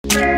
नमस्कार,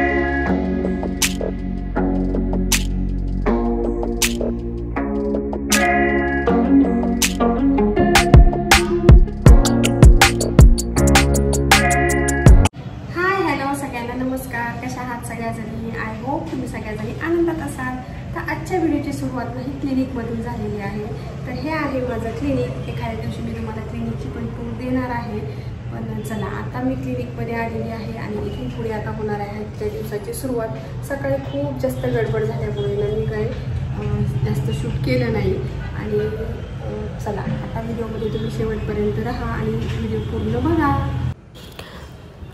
कशा आहात सगळ्याजणी? आय होप तुम्ही सगळ्याजणी आनंदात असाल। तर आजच्या व्हिडिओची सुरुवात ही क्लिनिकमधून झालेली आहे। तर हे आहे माझं क्लिनिक। एखाद्या दिवशी मी तुम्हाला क्लिनिकची पण टूर देणार आहे। पण चला, आता मी क्लिनिकमध्ये आलेली आहे आणि इथून पुढे आता होणार आहे त्या दिवसाची सुरुवात। सकाळी खूप जास्त गडबड झाल्यामुळे ना मी काही जास्त शूट केलं नाही आणि चला आता व्हिडिओमध्ये तुम्ही शेवटपर्यंत राहा आणि व्हिडिओ पूर्ण बघा।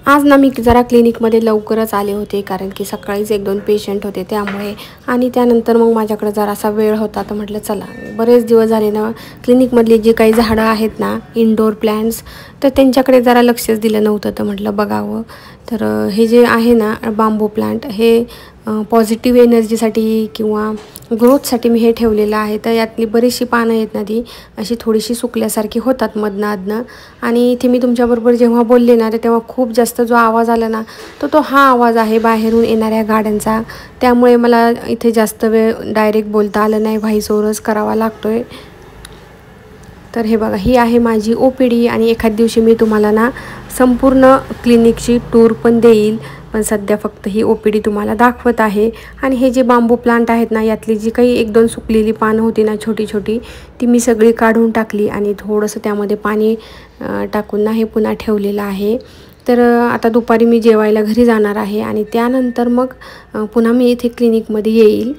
आज ना मी जरा क्लिनिकमध्ये लवकरच आले होते, कारण की सकाळीच 1-2 पेशंट होते त्यामुळे, आणि त्यानंतर मग माझ्याकडे जरासा वेळ होता। तर म्हटलं चला, बरेच दिवस झाले ना क्लिनिकमधली जी काही झाडं आहेत ना, इनडोअर प्लांट्स, तर त्यांच्याकडे जरा लक्षच दिलं नव्हतं। तर म्हटलं बघावं। तर हे जे आहे ना बांबू प्लांट, हे पॉझिटिव्ह एनर्जीसाठी किंवा ग्रोथसाठी मी हे ठेवलेलं आहे। तर यातली बरीचशी पानं आहेत ना, ती अशी थोडीशी सुकल्यासारखी होतात मधनं अधनं। आणि इथे मी तुमच्याबरोबर जेव्हा बोलले ना, तर तेव्हा खूप जास्त जो आवाज आला ना, तो हा आवाज आहे बाहेरून येणाऱ्या गाड्यांचा। त्यामुळे मला इथे जास्त वेळ डायरेक्ट बोलता आलं नाही, व्हॉइस ओव्हरच करावा लागतोय। तर हे बघा, ही आहे माझी OPD आणि एखाद दिवशी मी तुम्हाला ना संपूर्ण क्लिनिकची टूर पण देईल, पण सध्या फक्त ही OPD तुम्हाला दाखवत आहे। आणि हे जे बांबू प्लांट आहेत ना, यातली जी काही 1-2 सुकलेली पानं होती ना छोटी छोटी, ती मी सगळी काढून टाकली आणि थोडंसं त्यामध्ये पाणी टाकून ना हे पुन्हा ठेवलेलं आहे। तर आता दुपारी मी जेवायला घरी जाणार आहे आणि त्यानंतर मग पुन्हा मी इथे क्लिनिकमध्ये येईल।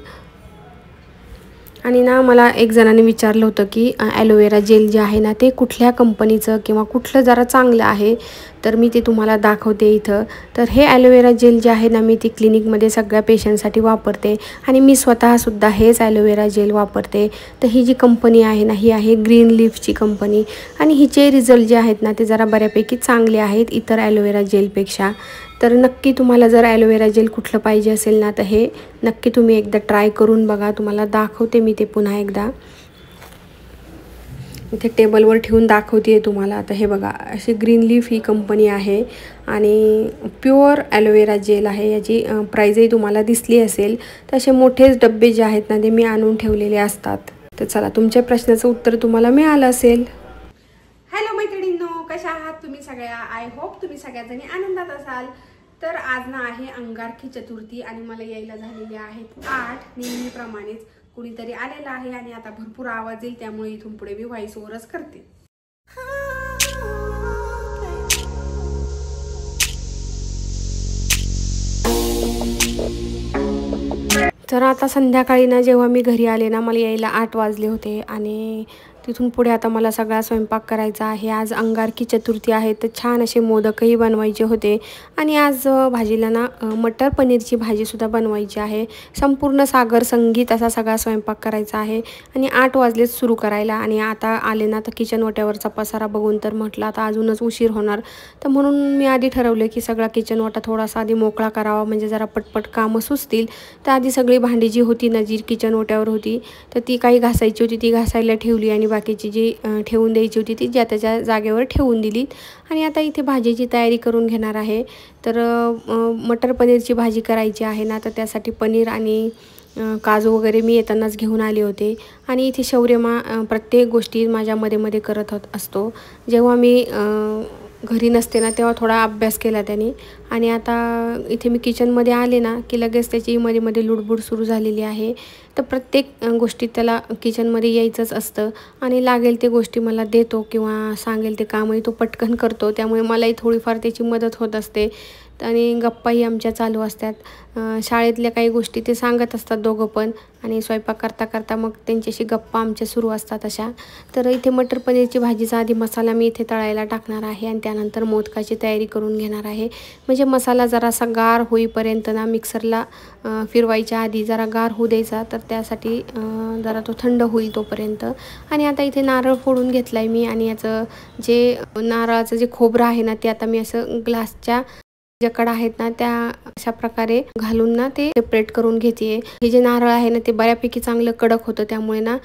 आणि ना मला एक जणाने विचारलं होतं की ॲलोवेरा जेल जे आहे ना, ते कुठल्या कंपनीचं किंवा कुठलं जरा चांगलं आहे, तर मी ते तुम्हाला दाखवते इथं। तर हे ॲलोवेरा जेल जे आहे ना, मी ती क्लिनिकमध्ये सगळ्या पेशंटसाठी वापरते आणि मी स्वतःसुद्धा हेच ॲलोवेरा जेल वापरते। तर ही जी कंपनी आहे ना, ही आहे ग्रीन लीफची कंपनी आणि हिचे रिझल्ट जे आहेत ना, ते जरा बऱ्यापैकी चांगले आहेत इतर ॲलोवेरा जेलपेक्षा। तर नक्की तुम्हाला जर ॲलोवेरा जेल कुठलं पाहिजे असेल ना, तर हे नक्की तुम्ही एकदा ट्राय करून बघा। तुम्हाला दाखवते मी ते पुन्हा एकदा, इथे टेबलवर ठेवून दाखवते आहे तुम्हाला। आता हे बघा, अशी ग्रीन लीफ ही कंपनी आहे आणि प्युअर ॲलोवेरा जेल आहे। याची प्राईजही तुम्हाला दिसली असेल। तर असे मोठेच डब्बे जे आहेत ना, ते मी आणून ठेवलेले असतात। तर चला, तुमच्या प्रश्नाचं उत्तर तुम्हाला मिळालं असेल। हॅलो मैत्रिणींनो, कशा आहात तुम्ही सगळ्या? आय होप तुम्ही सगळ्याजणी आनंदात असाल। तर आज ना आहे अंगारकी चतुर्थी आणि मला यायला झालेले आहेत 8, नेहमीप्रमाणेच कुणीतरी आलेलं आहे आणि आता भरपूर आवाज येईल, त्यामुळे इथून पुढे मी व्हॉइस ओव्हरच करते। तर आता संध्याकाळी ना जेव्हा मी घरी आले ना, मला यायला 8 वाजले होते आणि तिथून पुढे आता मला सगळा स्वयंपाक करायचा आहे। आज अंगारकी चतुर्थी आहे, तर छान असे मोदकही बनवायचे होते आणि आज भाजीला ना मटर पनीरची भाजीसुद्धा बनवायची आहे। संपूर्ण सागर संगीत असा सगळा स्वयंपाक करायचा आहे आणि 8 वाजलेच सुरू करायला। आणि आता आले ना, तर किचन ओट्यावरचा पसारा बघून तर म्हटलं आता अजूनच उशीर होणार, तर म्हणून मी आधी ठरवलं की सगळा किचन ओटा थोडासा आधी मोकळा करावा, म्हणजे जरा पटपट कामं सुचतील। तर आधी सगळी भांडी जी होती ना, जी किचन ओट्यावर होती, तर ती काही घासायची होती, ती घासायला ठेवली आणि बाकीची जी ठेवून द्यायची होती ती ज्या त्याच्या जागेवर ठेवून दिली। आणि आता इथे भाजीची तयारी करून घेणार आहे। तर मटर पनीरची भाजी करायची आहे ना, तर त्यासाठी पनीर आणि काजू वगैरे मी येतानाच घेऊन आले होते। आणि इथे शौर्यमा प्रत्येक गोष्टी माझ्या मध्ये करत असतो। जेव्हा मी घरी नसते ना, तेव्हा थोडा अभ्यास केला त्याने, आणि आता इथे मी किचनमध्ये आले ना की लगेच त्याची मध्ये लुडबुड सुरू झालेली आहे। तर प्रत्येक गोष्टीत त्याला किचनमध्ये यायचंच असतं आणि लागेल ते गोष्टी मला देतो किंवा सांगेल ते कामही तो पटकन करतो, त्यामुळे मलाही थोडीफार त्याची मदत होत असते। आणि गप्पाही आमच्या चालू असतात, शाळेतल्या काही गोष्टी ते सांगत असतात दोघं पण, आणि स्वयंपाक करता करता मग त्यांच्याशी गप्पा आमच्या सुरू असतात अशा। तर इथे मटर पनीरची भाजीचा आधी मसाला मी इथे तळायला टाकणार आहे आणि त्यानंतर मोदकाची तयारी करून घेणार आहे। म्हणजे मसाला जरासा गार होईपर्यंत ना मिक्सरला फिरवायच्या आधी जरा गार होऊ द्यायचा, तर त्यासाठी जरा तो थंड होईल तोपर्यंत। आणि आता इथे नारळ फोडून घेतला आहे मी, आणि याचं जे नारळाचं जे खोबरं आहे ना, ते आता मी असं ग्लासच्या ज्या कडा आहेत ना, त्या अशा प्रकारे घालून ना ते सेपरेट करून घेते। हे जे नारळ आहे ना, ते बऱ्यापैकी चांगलं कडक होतं, त्यामुळे ना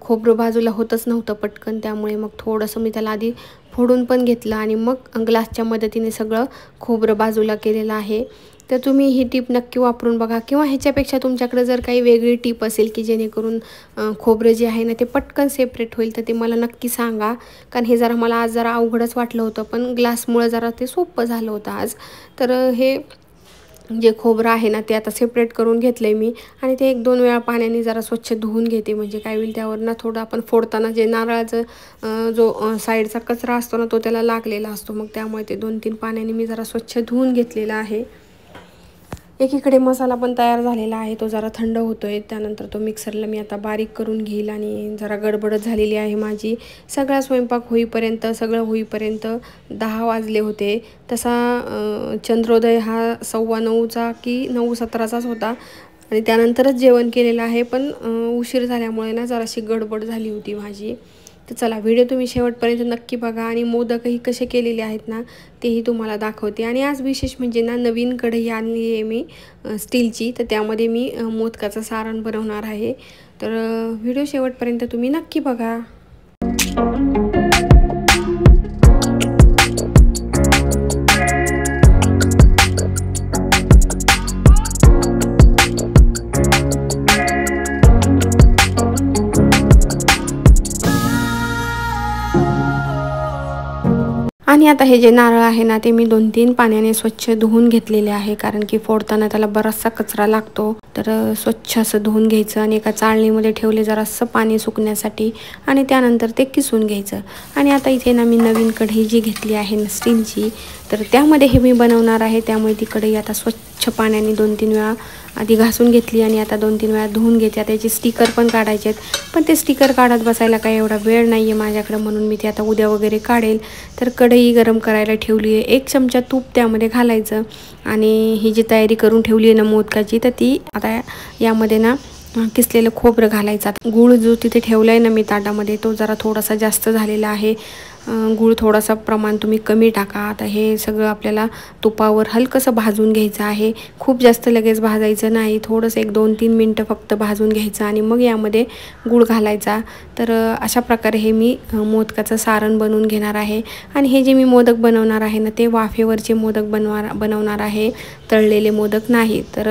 खोबरं बाजूला होतच नव्हतं पटकन, त्यामुळे मग थोडंसं मी त्याला आधी फोडून पण घेतलं आणि मग ग्लासच्या मदतीने सगळं खोबरं बाजूला केलेलं आहे। तर तुम्ही ही टिप नक्की वापरून बघा, किंवा ह्याच्यापेक्षा तुमच्याकडे जर काही वेगळी टिप असेल की जेणेकरून खोबरं जे आहे ना ते पटकन सेपरेट होईल, तर ते मला नक्की सांगा. कारण हे जरा मला आज जरा अवघडच वाटलं होतं, पण ग्लासमुळे जरा ते सोपं झालं होतं आज. तर हे जे खोबरं आहे ना ते आता सेपरेट करून घेतलं आहे मी, आणि ते 1-2 वेळा पाण्याने जरा स्वच्छ धुवून घेते. म्हणजे काय होईल, त्यावर ना थोडं आपण फोडताना जे नारळाचं जो साईडचा कचरा असतो ना तो त्याला लागलेला असतो, मग त्यामुळे ते 2-3 पाण्याने मी जरा स्वच्छ धुवून घेतलेला आहे. एकीकडे मसाला पण तयार झालेला आहे, तो जरा थंड होतोय. त्यानंतर तो मिक्सरला मी आता बारीक करून घेईल, आणि जरा गडबडच झालेली आहे माझी. सगळा स्वयंपाक होईपर्यंत, सगळं होईपर्यंत 10 वाजले होते. तसा चंद्रोदय हा 9:15चा की 9:17चाच होता, आणि त्यानंतरच जेवण केलेलं आहे. पण उशीर झाल्यामुळे ना जराशी गडबड झाली होती माझी. तर चला, व्हिडिओ तुम्ही शेवटपर्यंत नक्की बघा, आणि मोदकही कसे केलेले आहेत ना तेही तुम्हाला दाखवते. आणि आज विशेष म्हणजे ना नवीन कढई आणली आहे मी स्टीलची, तर त्यामध्ये मी मोदकाचं सारण बनवणार आहे. तर व्हिडिओ शेवटपर्यंत तुम्ही नक्की बघा. आणि आता हे जे नारळ आहे ना ते मी 2-3 पाण्याने स्वच्छ धुवून घेतलेले आहे, कारण की फोडताना त्याला बराचसा कचरा लागतो. तर स्वच्छ असं धुवून घ्यायचं, आणि एका चाळणीमध्ये ठेवले जरासं पाणी सुकण्यासाठी, आणि त्यानंतर ते किसून घ्यायचं. आणि आता इथे ना मी नवीन कढई जी घेतली आहे ना स्टीलची, तर त्यामध्ये हे मी बनवणार आहे. त्यामुळे ती कढई आता स्वच्छ पाण्याने 2-3 वेळा आधी घासून घेतली, आणि आता 2-3 वेळा धुवून घेते. त्याचे स्टिकर पण काढायचे आहेत, पण ते स्टिकर काढत बसायला काही एवढा वेळ नाही आहे माझ्याकडे, म्हणून मी ते आता उद्या वगैरे काढेल. तर कढई गरम करायला ठेवली आहे. 1 चमचा तूप त्यामध्ये घालायचं, आणि ही जी तयारी करून ठेवली आहे ना मोदकाची, तर ती आता यामध्ये ना किसलेलं खोबरं घालायचं. गूळ जो तिथे ठेवला आहे ना मी ताटामध्ये, तो जरा थोडासा जास्त झालेला आहे. गूळ थोडासा प्रमाण तुम्ही कमी टाका. आता हे सगळं आपल्याला तुपावर हलकंसं भाजून घ्यायचं आहे. खूप जास्त लगेच भाजायचं नाही, थोडंसं 1-2-3 मिनटं फक्त भाजून घ्यायचं, आणि मग यामध्ये गूळ घालायचा. तर अशा प्रकारे हे मी मोदकाचं सारण बनवून घेणार आहे. आणि हे जे मी मोदक बनवणार आहे ना ते वाफेवरचे मोदक बनवणार आहे, तळलेले मोदक नाही. तर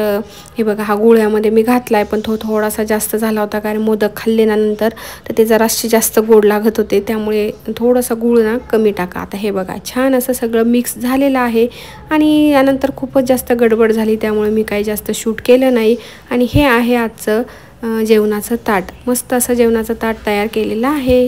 हे बघा, हा गूळ यामध्ये मी घातला आहे, पण तो थोडासा जास्त झाला होता, कारण मोदक खाल्ल्यानंतर तर ते जरासे जास्त गोड लागत होते, त्यामुळे थोडंसं गूळ ना कमी टाका. आता हे बघा, छान असं सगळं मिक्स झालेलं आहे. आणि यानंतर खूपच जास्त गडबड झाली, त्यामुळे मी काही जास्त शूट केलं नाही. आणि हे आहे आजचं जेवणाचं ताट. मस्त असं जेवणाचं ताट तयार केलेलं आहे.